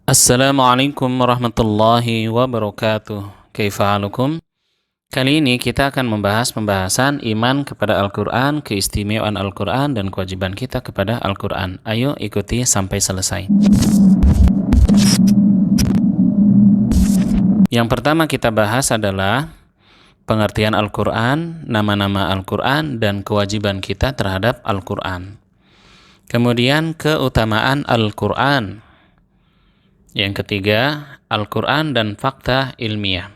Assalamualaikum warahmatullahi wabarakatuh. Kaifahalukum? Kali ini kita akan membahas pembahasan iman kepada Al-Quran, keistimewaan Al-Quran, dan kewajiban kita kepada Al-Quran. Ayo ikuti sampai selesai. Yang pertama kita bahas adalah pengertian Al-Quran, nama-nama Al-Quran, dan kewajiban kita terhadap Al-Quran. Kemudian keutamaan Al-Quran. Yang ketiga, Al-Quran dan fakta ilmiah.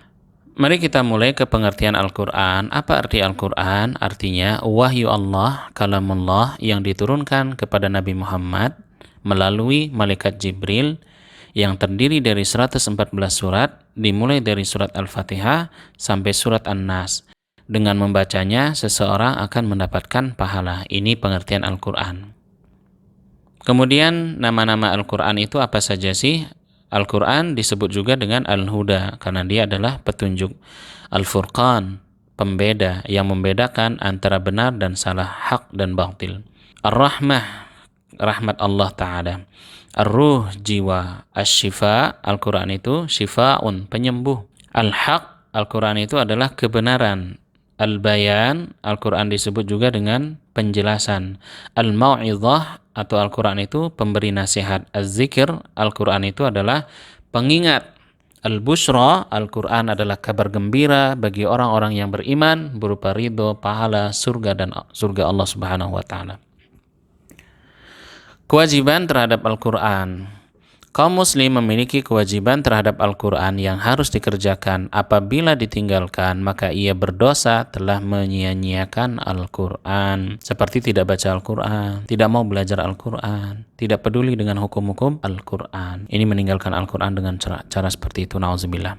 Mari kita mulai ke pengertian Al-Quran. Apa arti Al-Quran? Artinya wahyu Allah, kalamullah yang diturunkan kepada Nabi Muhammad melalui malaikat Jibril yang terdiri dari 114 surat, dimulai dari surat Al-Fatihah sampai surat An-Nas. Dengan membacanya, seseorang akan mendapatkan pahala. Ini pengertian Al-Quran. Kemudian nama-nama Al-Quran itu apa saja sih? Al-Quran disebut juga dengan Al-Huda karena dia adalah petunjuk. Al-Furqan, pembeda yang membedakan antara benar dan salah, hak dan batil. Ar-Rahmah, rahmat Allah Ta'ala. Ar-Ruh, jiwa. Asy-Syifa, Al-Quran itu syifa'un, penyembuh. Al-Haq, Al-Quran itu adalah kebenaran. Al-Bayan, Al-Quran disebut juga dengan penjelasan. Al-Mau'izah atau Al-Quran itu pemberi nasihat. Az-Zikr, Al-Quran itu adalah pengingat. Al-Bushra, Al-Quran adalah kabar gembira bagi orang-orang yang beriman berupa ridho, pahala, surga dan surga Allah Subhanahu wa taala. Kewajiban terhadap Al-Quran. Kaum muslim memiliki kewajiban terhadap Al-Quran yang harus dikerjakan. Apabila ditinggalkan, maka ia berdosa telah menyia-nyiakan Al-Quran. Seperti tidak baca Al-Quran, tidak mau belajar Al-Quran, tidak peduli dengan hukum-hukum Al-Quran. Ini meninggalkan Al-Quran dengan cara seperti itu, na'udzubillah.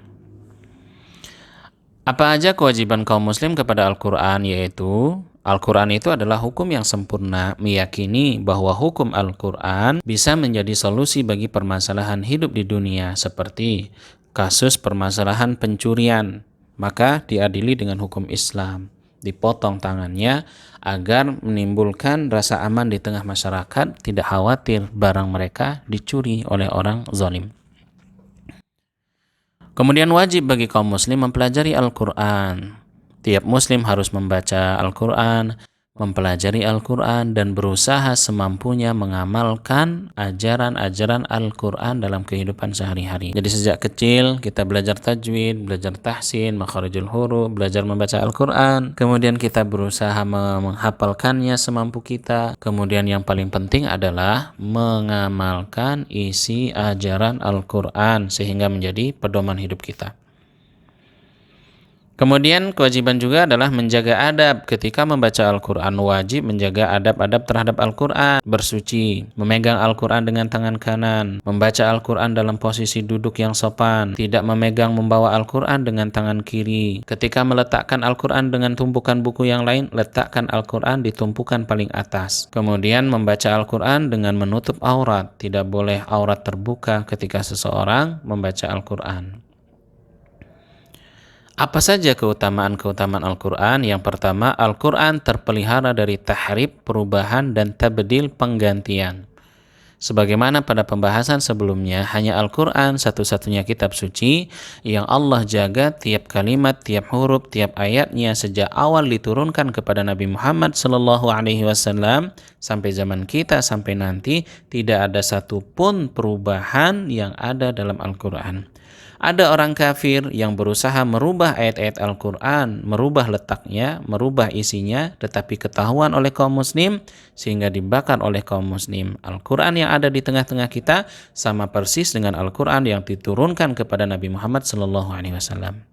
Apa aja kewajiban kaum muslim kepada Al-Quran? Yaitu Al-Quran itu adalah hukum yang sempurna, meyakini bahwa hukum Al-Quran bisa menjadi solusi bagi permasalahan hidup di dunia, seperti kasus permasalahan pencurian, maka diadili dengan hukum Islam, dipotong tangannya agar menimbulkan rasa aman di tengah masyarakat, tidak khawatir barang mereka dicuri oleh orang zalim. Kemudian wajib bagi kaum muslim mempelajari Al-Quran. Tiap muslim harus membaca Al-Quran, mempelajari Al-Quran, dan berusaha semampunya mengamalkan ajaran-ajaran Al-Quran dalam kehidupan sehari-hari. Jadi sejak kecil kita belajar tajwid, belajar tahsin, makharijul huruf, belajar membaca Al-Quran. Kemudian kita berusaha menghafalkannya semampu kita. Kemudian yang paling penting adalah mengamalkan isi ajaran Al-Quran sehingga menjadi pedoman hidup kita. Kemudian kewajiban juga adalah menjaga adab ketika membaca Al-Quran. Wajib menjaga adab-adab terhadap Al-Quran. Bersuci, memegang Al-Quran dengan tangan kanan, membaca Al-Quran dalam posisi duduk yang sopan, tidak memegang membawa Al-Quran dengan tangan kiri. Ketika meletakkan Al-Quran dengan tumpukan buku yang lain, letakkan Al-Quran di tumpukan paling atas. Kemudian membaca Al-Quran dengan menutup aurat. Tidak boleh aurat terbuka ketika seseorang membaca Al-Quran. Apa saja keutamaan-keutamaan Al-Quran? Yang pertama, Al-Quran terpelihara dari tahrif, perubahan, dan tabdil, penggantian. Sebagaimana pada pembahasan sebelumnya, hanya Al-Quran satu-satunya kitab suci yang Allah jaga tiap kalimat, tiap huruf, tiap ayatnya sejak awal diturunkan kepada Nabi Muhammad SAW sampai zaman kita, sampai nanti, tidak ada satupun perubahan yang ada dalam Al-Quran. Ada orang kafir yang berusaha merubah ayat-ayat Al-Quran, merubah letaknya, merubah isinya, tetapi ketahuan oleh kaum muslim sehingga dibakar oleh kaum muslim. Al-Quran yang ada di tengah-tengah kita sama persis dengan Al-Quran yang diturunkan kepada Nabi Muhammad SAW.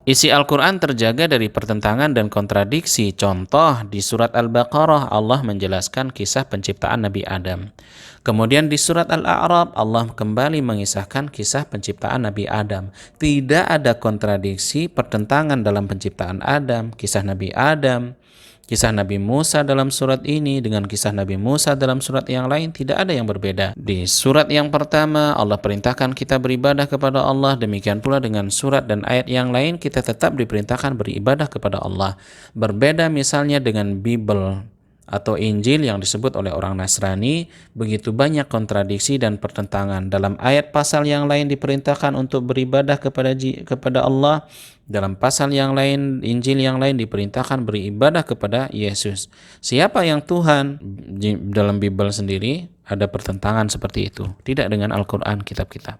Isi Al-Quran terjaga dari pertentangan dan kontradiksi. Contoh, di surat Al-Baqarah Allah menjelaskan kisah penciptaan Nabi Adam. Kemudian di surat Al-A'raf Allah kembali mengisahkan kisah penciptaan Nabi Adam. Tidak ada kontradiksi, pertentangan dalam penciptaan Adam, kisah Nabi Adam, kisah Nabi Musa dalam surat ini dengan kisah Nabi Musa dalam surat yang lain, tidak ada yang berbeda. Di surat yang pertama Allah perintahkan kita beribadah kepada Allah, demikian pula dengan surat dan ayat yang lain kita tetap diperintahkan beribadah kepada Allah. Berbeda misalnya dengan Bible, atau Injil yang disebut oleh orang Nasrani, begitu banyak kontradiksi dan pertentangan. Dalam ayat pasal yang lain diperintahkan untuk beribadah kepada Allah, dalam pasal yang lain, Injil yang lain diperintahkan beribadah kepada Yesus. Siapa yang Tuhan? Dalam Bible sendiri ada pertentangan seperti itu, tidak dengan Al-Quran, kitab kita.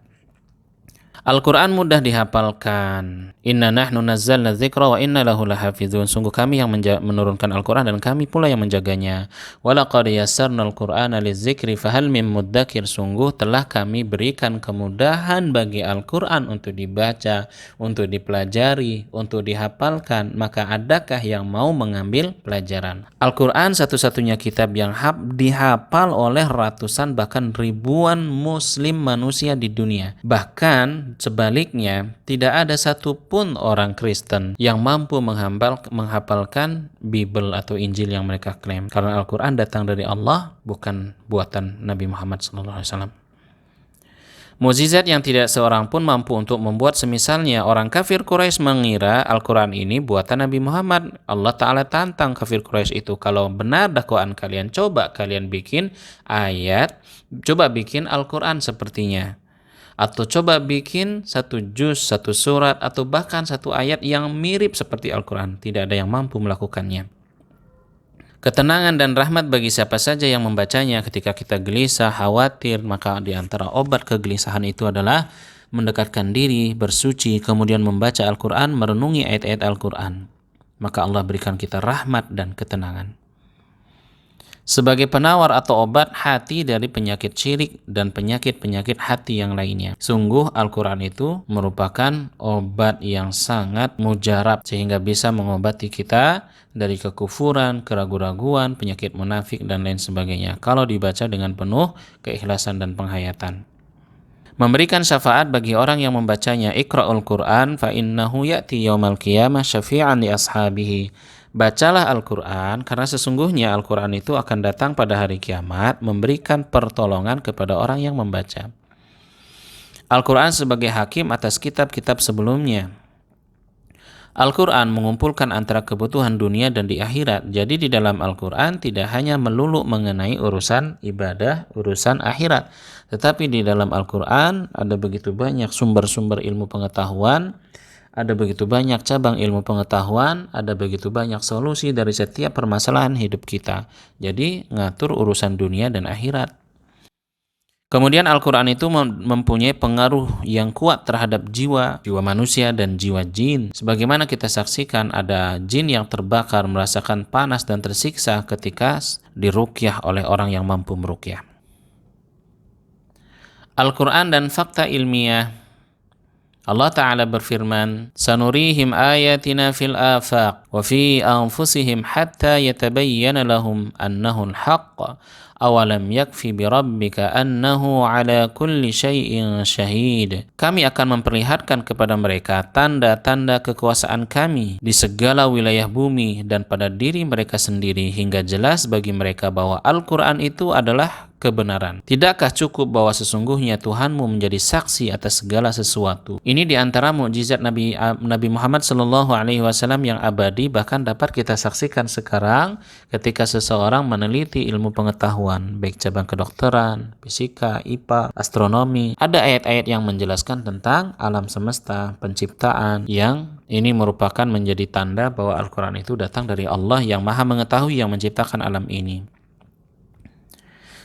Al-Quran mudah dihafalkan. Inna nahnu nazzalna dzikra wa inna lahu lahafizun. Sungguh kami yang menurunkan Al-Quran dan kami pula yang menjaganya. Walaqad yassarna al-Qur'ana lidzikri fahal mim muddakir. Sungguh telah kami berikan kemudahan bagi Al-Quran untuk dibaca, untuk dipelajari, untuk dihafalkan. Maka adakah yang mau mengambil pelajaran? Al-Quran satu-satunya kitab yang dihafal oleh ratusan bahkan ribuan muslim manusia di dunia. Bahkan sebaliknya, tidak ada satupun orang Kristen yang mampu menghafalkan Bible atau Injil yang mereka klaim. Karena Al-Quran datang dari Allah, bukan buatan Nabi Muhammad SAW. Mukjizat yang tidak seorang pun mampu untuk membuat. Semisalnya orang kafir Quraisy mengira Al-Quran ini buatan Nabi Muhammad. Allah Ta'ala tantang kafir Quraisy itu, kalau benar dakwaan kalian, coba kalian bikin ayat, coba bikin Al-Quran sepertinya. Atau coba bikin satu juz, satu surat, atau bahkan satu ayat yang mirip seperti Al-Quran. Tidak ada yang mampu melakukannya. Ketenangan dan rahmat bagi siapa saja yang membacanya. Ketika kita gelisah, khawatir, maka di antara obat kegelisahan itu adalah mendekatkan diri, bersuci, kemudian membaca Al-Quran, merenungi ayat-ayat Al-Quran. Maka Allah berikan kita rahmat dan ketenangan. Sebagai penawar atau obat hati dari penyakit syirik dan penyakit-penyakit hati yang lainnya. Sungguh Al-Quran itu merupakan obat yang sangat mujarab, sehingga bisa mengobati kita dari kekufuran, keraguan-raguan, penyakit munafik, dan lain sebagainya, kalau dibaca dengan penuh keikhlasan dan penghayatan. Memberikan syafaat bagi orang yang membacanya. Iqra'ul Qur'an fa innahu ya'ti yaumal qiyamah syafi'an li ashabihi. Bacalah Al-Quran, karena sesungguhnya Al-Quran itu akan datang pada hari kiamat memberikan pertolongan kepada orang yang membaca. Al-Quran sebagai hakim atas kitab-kitab sebelumnya. Al-Quran mengumpulkan antara kebutuhan dunia dan di akhirat. Jadi di dalam Al-Quran tidak hanya melulu mengenai urusan ibadah, urusan akhirat. Tetapi di dalam Al-Quran ada begitu banyak sumber-sumber ilmu pengetahuan, ada begitu banyak cabang ilmu pengetahuan, ada begitu banyak solusi dari setiap permasalahan hidup kita. Jadi ngatur urusan dunia dan akhirat. Kemudian Al-Quran itu mempunyai pengaruh yang kuat terhadap jiwa manusia dan jiwa jin. Sebagaimana kita saksikan ada jin yang terbakar, merasakan panas dan tersiksa ketika diruqyah oleh orang yang mampu meruqyah. Al-Quran dan fakta ilmiah. Allah Ta'ala berfirman, sanurihim ayatina fil afaq wa fi anfusihim hatta yatabayyana lahum annahu al-haqq awalam yakfi bi rabbika annahu ala kulli syai'in syahid. Kami akan memperlihatkan kepada mereka tanda-tanda kekuasaan kami di segala wilayah bumi dan pada diri mereka sendiri, hingga jelas bagi mereka bahwa Al-Quran itu adalah kebenaran. Tidakkah cukup bahwa sesungguhnya Tuhanmu menjadi saksi atas segala sesuatu? Ini diantara mukjizat Nabi Muhammad SAW yang abadi, bahkan dapat kita saksikan sekarang ketika seseorang meneliti ilmu pengetahuan, baik cabang kedokteran, fisika, IPA, astronomi. Ada ayat-ayat yang menjelaskan tentang alam semesta, penciptaan, yang ini merupakan menjadi tanda bahwa Al-Quran itu datang dari Allah yang maha mengetahui, yang menciptakan alam ini.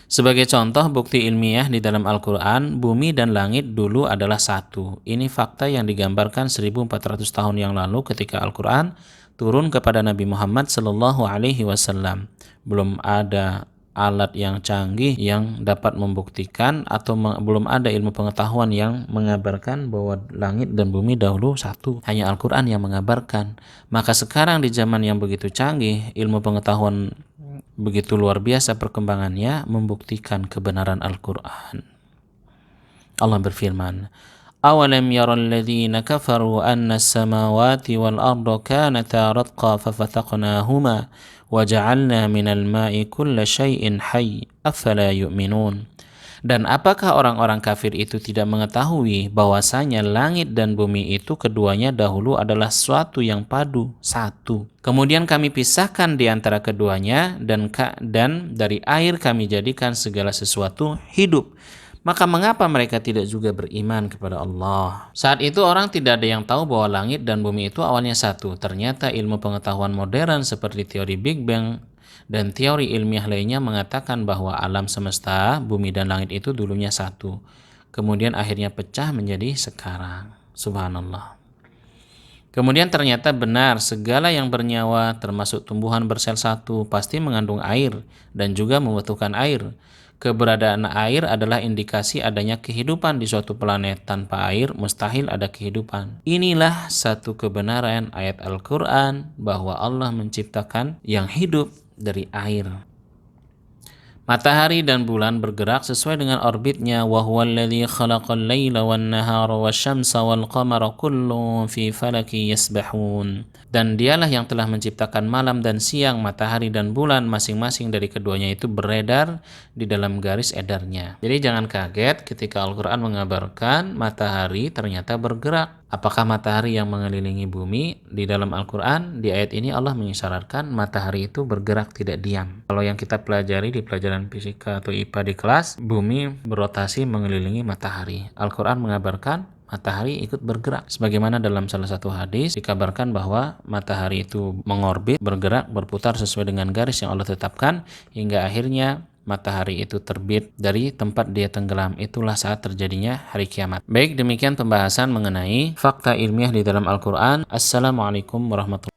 Sebagai contoh bukti ilmiah di dalam Al-Quran, bumi dan langit dulu adalah satu. Ini fakta yang digambarkan 1400 tahun yang lalu ketika Al-Quran turun kepada Nabi Muhammad SAW. Belum ada alat yang canggih yang dapat membuktikan, atau belum ada ilmu pengetahuan yang mengabarkan bahwa langit dan bumi dahulu satu. Hanya Al-Quran yang mengabarkan. Maka sekarang di zaman yang begitu canggih, ilmu pengetahuan begitu luar biasa perkembangannya, membuktikan kebenaran Al-Quran. Allah berfirman, awalam yaral ladzina kafaru anna as-samawati wal arda kanata ratqa fafataqnahuma wa ja'alna minal ma'i kulla syai'in hayy afala yu'minun. Dan apakah orang-orang kafir itu tidak mengetahui bahwasanya langit dan bumi itu keduanya dahulu adalah suatu yang padu, satu. Kemudian kami pisahkan di antara keduanya dan dari air kami jadikan segala sesuatu hidup. Maka mengapa mereka tidak juga beriman kepada Allah? Saat itu orang tidak ada yang tahu bahwa langit dan bumi itu awalnya satu. Ternyata ilmu pengetahuan modern seperti teori Big Bang dan teori ilmiah lainnya mengatakan bahwa alam semesta, bumi dan langit itu dulunya satu. Kemudian akhirnya pecah menjadi sekarang. Subhanallah. Kemudian ternyata benar segala yang bernyawa termasuk tumbuhan bersel satu pasti mengandung air dan juga membutuhkan air. Keberadaan air adalah indikasi adanya kehidupan di suatu planet. Tanpa air mustahil ada kehidupan. Inilah satu kebenaran ayat Al-Quran bahwa Allah menciptakan yang hidup dari air. Matahari dan bulan bergerak sesuai dengan orbitnya. Wa huwallazi khalaqal laila wan nahara wasyamsa wal qamara kullun fi falaki yasbahun. Dan dialah yang telah menciptakan malam dan siang, matahari dan bulan masing-masing dari keduanya itu beredar di dalam garis edarnya. Jadi jangan kaget ketika Al-Quran mengabarkan matahari ternyata bergerak. Apakah matahari yang mengelilingi bumi? Di dalam Al-Quran, di ayat ini Allah mengisyaratkan matahari itu bergerak tidak diam. Kalau yang kita pelajari di pelajaran fisika atau IPA di kelas, bumi berotasi mengelilingi matahari. Al-Quran mengabarkan matahari ikut bergerak. Sebagaimana dalam salah satu hadis dikabarkan bahwa matahari itu mengorbit, bergerak, berputar sesuai dengan garis yang Allah tetapkan hingga akhirnya matahari itu terbit dari tempat dia tenggelam. Itulah saat terjadinya hari kiamat. Baik, demikian pembahasan mengenai fakta ilmiah di dalam Al-Quran. Assalamualaikum warahmatullahi wabarakatuh.